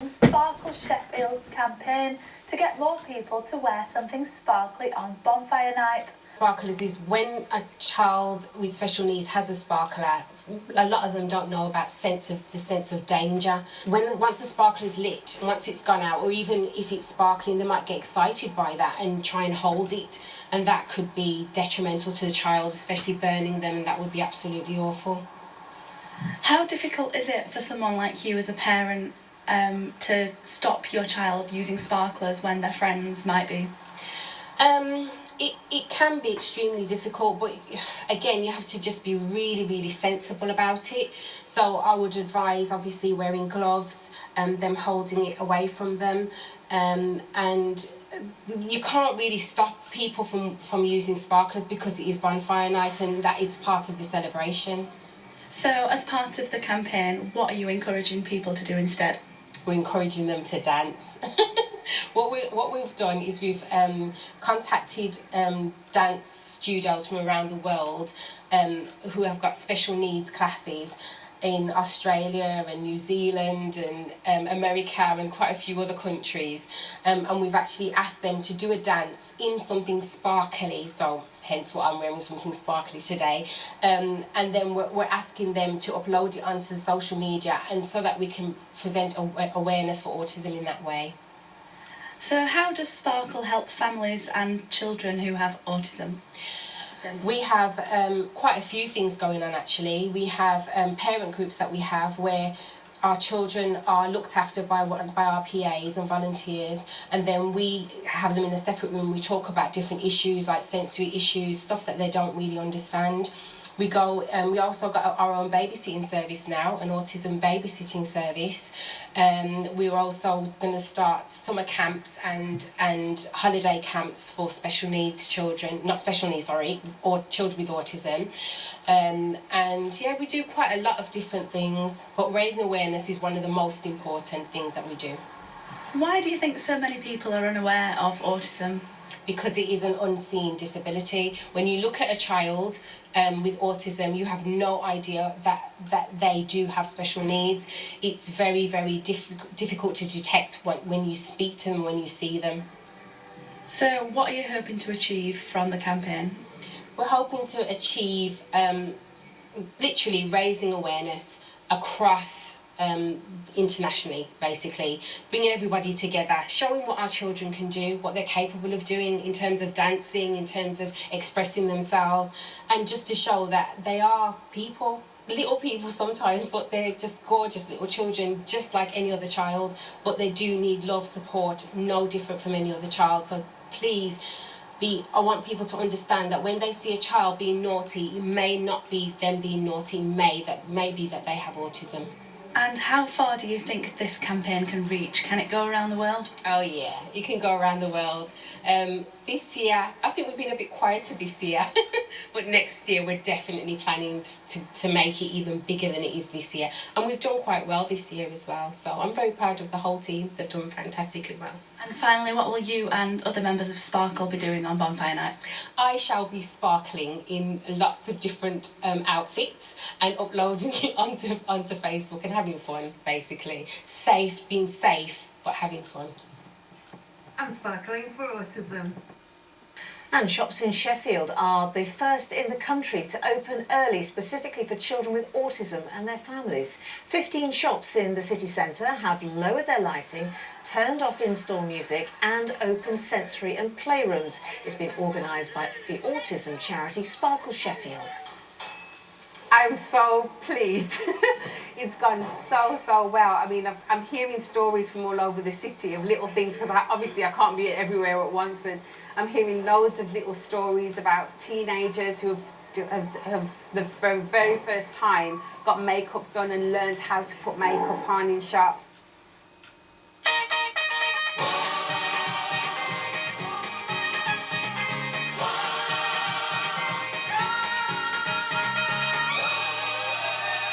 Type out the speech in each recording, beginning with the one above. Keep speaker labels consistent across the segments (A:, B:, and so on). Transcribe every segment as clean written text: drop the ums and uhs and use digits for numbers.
A: Sparkle Sheffield's campaign to get more people to wear something sparkly on bonfire night.
B: Sparklers is when a child with special needs has a sparkler. A lot of them don't know about the sense of danger. Once the sparkler is lit, once it's gone out, or even if it's sparkling, they might get excited by that and try and hold it, and that could be detrimental to the child, especially burning them, and that would be absolutely awful.
A: How difficult is it for someone like you as a parent to stop your child using sparklers when their friends might be?
B: It can be extremely difficult, but again, you have to just be really, really sensible about it. So I would advise obviously wearing gloves, them holding it away from them, and you can't really stop people from using sparklers because it is bonfire night and that is part of the celebration.
A: So as part of the campaign, what are you encouraging people to do instead?
B: We're encouraging them to dance. What we've done is we've contacted dance studios from around the world who have got special needs classes in Australia and New Zealand and America and quite a few other countries, and we've actually asked them to do a dance in something sparkly, so hence what I'm wearing, something sparkly today, and then we're asking them to upload it onto the social media, and so that we can present awareness for autism in that way.
A: So how does Sparkle help families and children who have autism?
B: We have quite a few things going on actually. We have parent groups that we have where our children are looked after by our PAs and volunteers, and then we have them in a separate room. We talk about different issues like sensory issues, stuff that they don't really understand. We also got our own babysitting service now, an autism babysitting service. We're also going to start summer camps and holiday camps for special needs children, or children with autism. And yeah, we do quite a lot of different things, but raising awareness is one of the most important things that we do.
A: Why do you think so many people are unaware of autism?
B: Because it is an unseen disability. When you look at a child with autism, you have no idea that they do have special needs. It's very, very difficult to detect when you speak to them, when you see them.
A: So what are you hoping to achieve from the campaign?
B: We're hoping to achieve literally raising awareness across internationally, basically, bringing everybody together, showing what our children can do, what they're capable of doing in terms of dancing, in terms of expressing themselves, and just to show that they are people, little people sometimes, but they're just gorgeous little children, just like any other child, but they do need love, support, no different from any other child. So please, I want people to understand that when they see a child being naughty, it may not be them being naughty, it may be that they have autism.
A: And how far do you think this campaign can reach? Can it go around the world?
B: Oh yeah, it can go around the world. This year, I think we've been a bit quieter this year, but next year we're definitely planning to make it even bigger than it is this year. And we've done quite well this year as well, so I'm very proud of the whole team. They've done fantastically well.
A: And finally, what will you and other members of Sparkle be doing on Bonfire Night?
B: I shall be sparkling in lots of different outfits and uploading it onto Facebook and having fun, basically. Being safe, but having fun.
C: I'm sparkling for autism.
D: And shops in Sheffield are the first in the country to open early specifically for children with autism and their families. 15 shops in the city centre have lowered their lighting, turned off in-store music and opened sensory and playrooms. It's been organised by the autism charity Sparkle Sheffield.
E: I'm so pleased. It's gone so well. I mean, I'm hearing stories from all over the city of little things, because obviously I can't be everywhere at once, and I'm hearing loads of little stories about teenagers who have the very first time got makeup done and learned how to put makeup on in shops.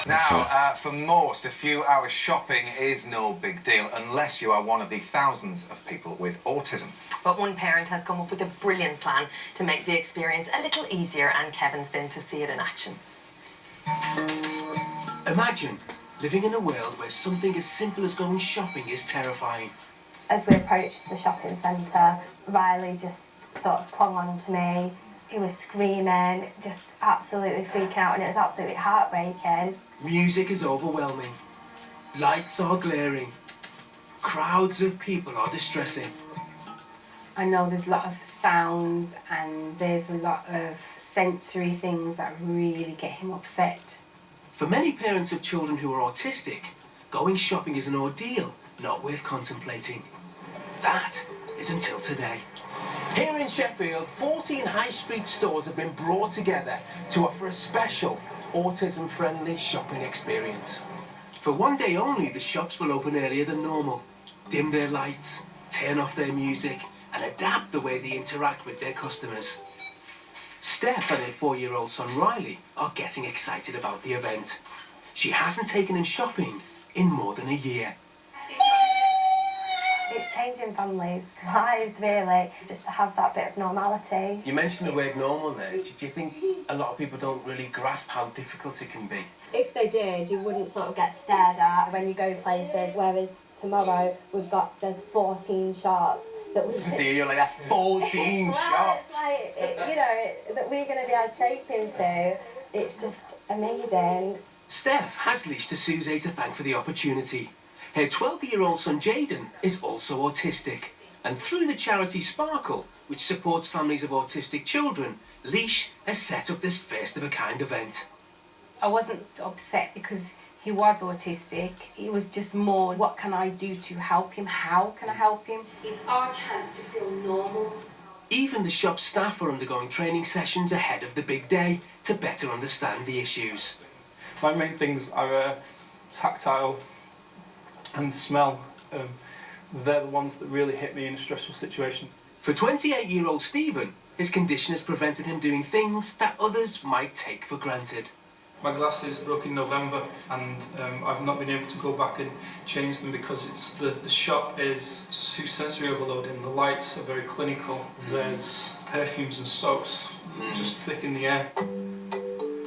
F: Now, for most, a few hours shopping is no big deal unless you are one of the thousands of people with autism.
G: But one parent has come up with a brilliant plan to make the experience a little easier, and Kevin's been to see it in action.
H: Imagine living in a world where something as simple as going shopping is terrifying.
I: As we approached the shopping centre, Riley just sort of clung on to me. He was screaming, just absolutely freaking out, and it was absolutely heartbreaking.
H: Music is overwhelming. Lights are glaring. Crowds of people are distressing.
B: I know there's a lot of sounds and there's a lot of sensory things that really get him upset.
H: For many parents of children who are autistic, going shopping is an ordeal not worth contemplating. That is until today. Here in Sheffield, 14 high street stores have been brought together to offer a special autism-friendly shopping experience. For one day only, the shops will open earlier than normal, dim their lights, turn off their music, and adapt the way they interact with their customers. Steph and her 4-year-old son Riley are getting excited about the event. She hasn't taken him shopping in more than a year.
I: It's changing families' lives, really, just to have that bit of normality.
H: You mentioned the word normal there. Do you think a lot of people don't really grasp how difficult it can be?
I: If they did, you wouldn't sort of get stared at when you go places, whereas tomorrow there's 14 shops that we
H: So you're like that, 14 shops!
I: That we're going to be able to take him to. It's just amazing.
H: Steph has leashed a Suze to thank for the opportunity. Her 12-year-old son Jaden is also autistic, and through the charity Sparkle, which supports families of autistic children, Leash has set up this first-of-a-kind event.
B: I wasn't upset because he was autistic. It was just more, what can I do to help him? How can I help him? It's our chance to feel normal.
H: Even the shop staff are undergoing training sessions ahead of the big day to better understand the issues.
J: My main things are tactile and smell. They're the ones that really hit me in a stressful situation.
H: For 28-year-old Stephen, his condition has prevented him doing things that others might take for granted.
J: My glasses broke in November, and I've not been able to go back and change them because the shop is too sensory overloading. The lights are very clinical. There's perfumes and soaps just thick in the air.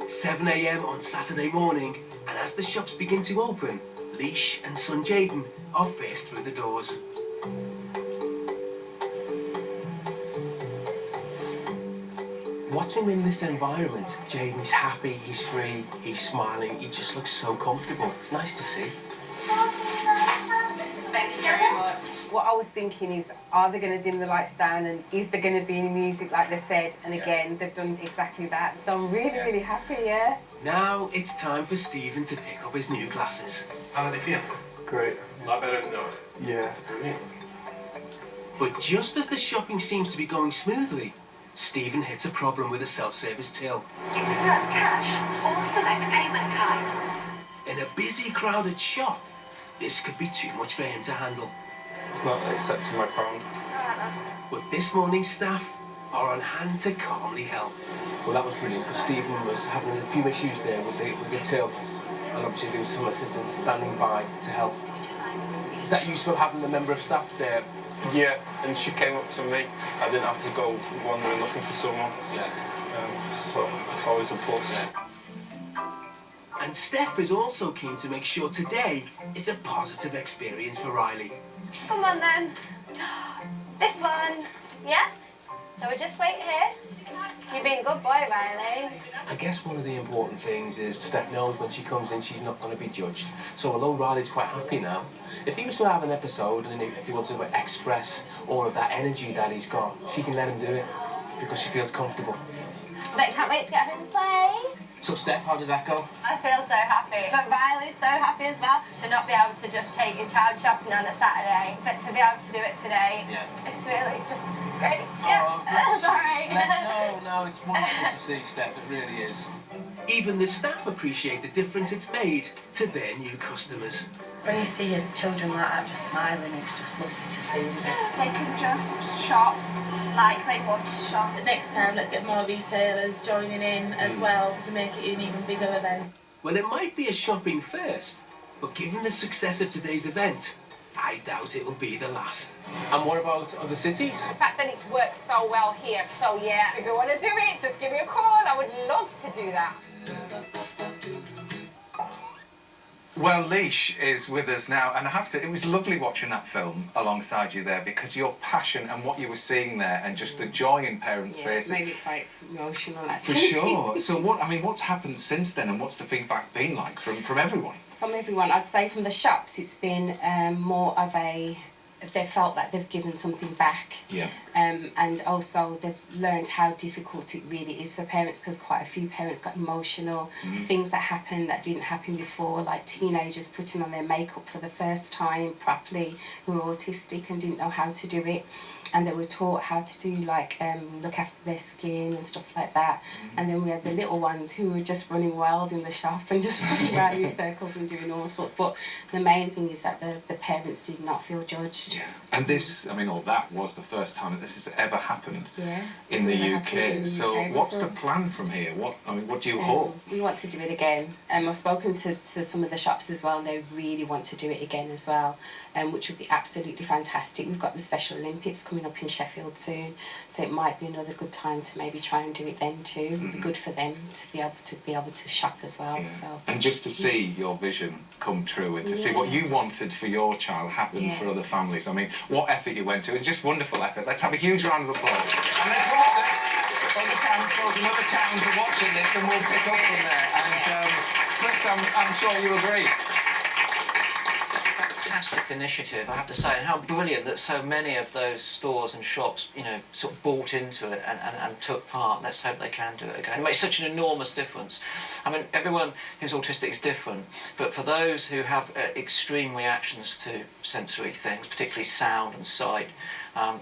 H: 7 a.m. on Saturday morning, and as the shops begin to open, Leash and son Jaden are first through the doors. Watching him in this environment, Jaden is happy, he's free, he's smiling, he just looks so comfortable. It's nice to see.
E: Thank you very much. What I was thinking is, are they going to dim the lights down, and is there going to be any music like they said? And again, they've done exactly that. So I'm really, really happy, yeah.
H: Now it's time for Stephen to pick up his new glasses.
F: How do they feel?
J: Great.
F: A lot better than those.
J: Yeah.
F: Brilliant.
H: But just as the shopping seems to be going smoothly, Stephen hits a problem with a self-service till.
K: Insert cash or select payment type.
H: In a busy, crowded shop, this could be too much for him to handle.
J: It's not accepting my pound.
H: But this morning's staff are on hand to calmly help.
L: Well, that was brilliant because Stephen was having a few issues there with the till, and obviously there was some assistants standing by to help. Was that useful having the member of staff there?
J: Yeah, and she came up to me. I didn't have to go wandering looking for someone.
L: Yeah.
J: So it's always a plus.
H: And Steph is also keen to make sure today is a positive experience for Riley.
I: Come on then. This one. Yeah? So we just wait here. You've been a good boy, Riley.
L: I guess one of the important things is Steph knows when she comes in she's not going to be judged. So although Riley's quite happy now, if he was to have an episode and if he wants to express all of that energy that he's got, she can let him do it because she feels comfortable.
I: But can't wait to get home and play.
L: So Steph, how did that go?
I: I feel so happy. But Riley's so happy as well to not be able to just take your child shopping on a Saturday, but to be able to do it today.
L: Yeah.
I: It's really just great. Yeah. Sorry.
L: No, it's wonderful to see, Steph, it really is.
H: Even the staff appreciate the difference it's made to their new customers.
A: When you see your children like that just smiling, it's just lovely to see, isn't it?
M: They can just shop like they want to shop.
A: Next time, let's get more retailers joining in as well to make it an even bigger event.
H: Well, it might be a shopping first, but given the success of today's event, I doubt it will be the last.
L: And what about other cities?
E: The fact that it's worked so well here, so yeah, if you want to do it, just give me a call. I would love to do that.
F: Well, Leash is with us now, and I have to, it was lovely watching that film alongside you there, because your passion and what you were seeing there and just the joy in parents' faces.
E: It made it quite emotional,
F: For
E: actually.
F: sure. So what's happened since then, and what's the feedback been like from everyone?
B: From everyone, I'd say from the shops, it's been more of a, they felt that they've given something back.
F: Yeah.
B: And also they've learned how difficult it really is for parents, because quite a few parents got emotional. Things that happened that didn't happen before, like teenagers putting on their makeup for the first time properly, who were autistic and didn't know how to do it. And they were taught how to do, like, look after their skin and stuff like that. And then we had the little ones who were just running wild in the shop and just running around in circles and doing all sorts. But the main thing is that the parents did not feel judged.
F: Yeah. And this, that was the first time that this has ever happened in the UK.
B: In the
F: so
B: UK
F: what's
B: before.
F: the plan from here? What do you hope?
B: We want to do it again. I've spoken to some of the shops as well, and they really want to do it again as well, which would be absolutely fantastic. We've got the Special Olympics coming up in Sheffield soon, so it might be another good time to maybe try and do it then too. It would be good for them to be able to shop as well.
F: Yeah.
B: So
F: and just to see your vision come true, and to see what you wanted for your child happen for other families. What effort you went to. It's just wonderful effort. Let's have a huge round of applause. And let's hope that other councils and other towns are watching this, and we'll pick up from there. And Chris, I'm sure you agree.
N: Fantastic initiative, I have to say, and how brilliant that so many of those stores and shops, sort of bought into it and took part. Let's hope they can do it again. It makes such an enormous difference. Everyone who's autistic is different, but for those who have extreme reactions to sensory things, particularly sound and sight,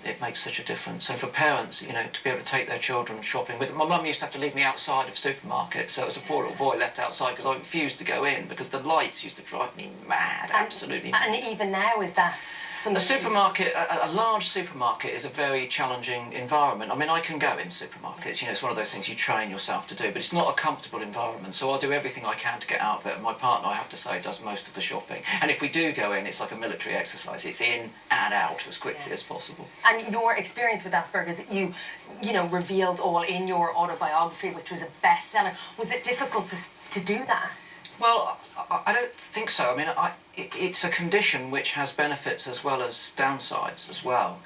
N: it makes such a difference. And for parents, to be able to take their children shopping with them. My mum used to have to leave me outside of supermarkets, so as a poor little boy left outside because I refused to go in because the lights used to drive me mad, absolutely mad.
G: And even now, is that something?
N: A supermarket, a large supermarket is a very challenging environment. I can go in supermarkets, it's one of those things you train yourself to do, but it's not a comfortable environment, so I'll do everything I can to get out of it. And my partner, I have to say, does most of the shopping. And if we do go in, it's like a military exercise. It's in and out as quickly as possible.
G: And your experience with Asperger's, you revealed all in your autobiography, which was a bestseller. Was it difficult to do that?
N: Well, I don't think so. It's a condition which has benefits as well as downsides as well.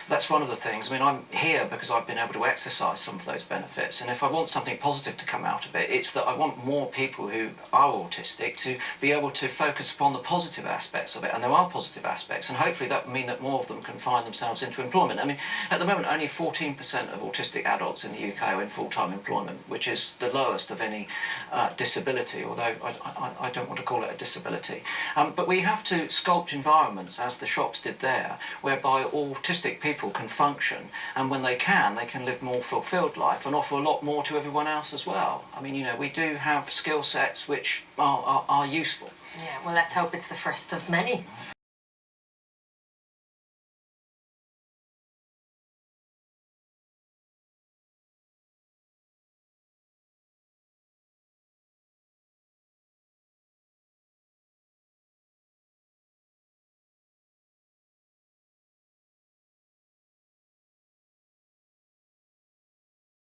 N: That's one of the things. I'm here because I've been able to exercise some of those benefits, and if I want something positive to come out of it, it's that I want more people who are autistic to be able to focus upon the positive aspects of it, and there are positive aspects, and hopefully that will mean that more of them can find themselves into employment. At the moment, only 14% of autistic adults in the UK are in full-time employment, which is the lowest of any disability, although I don't want to call it a disability. But we have to sculpt environments, as the shops did there, whereby autistic people can function, and when they can live more fulfilled life and offer a lot more to everyone else as well. We do have skill sets which are useful.
G: Yeah, well, let's hope it's the first of many.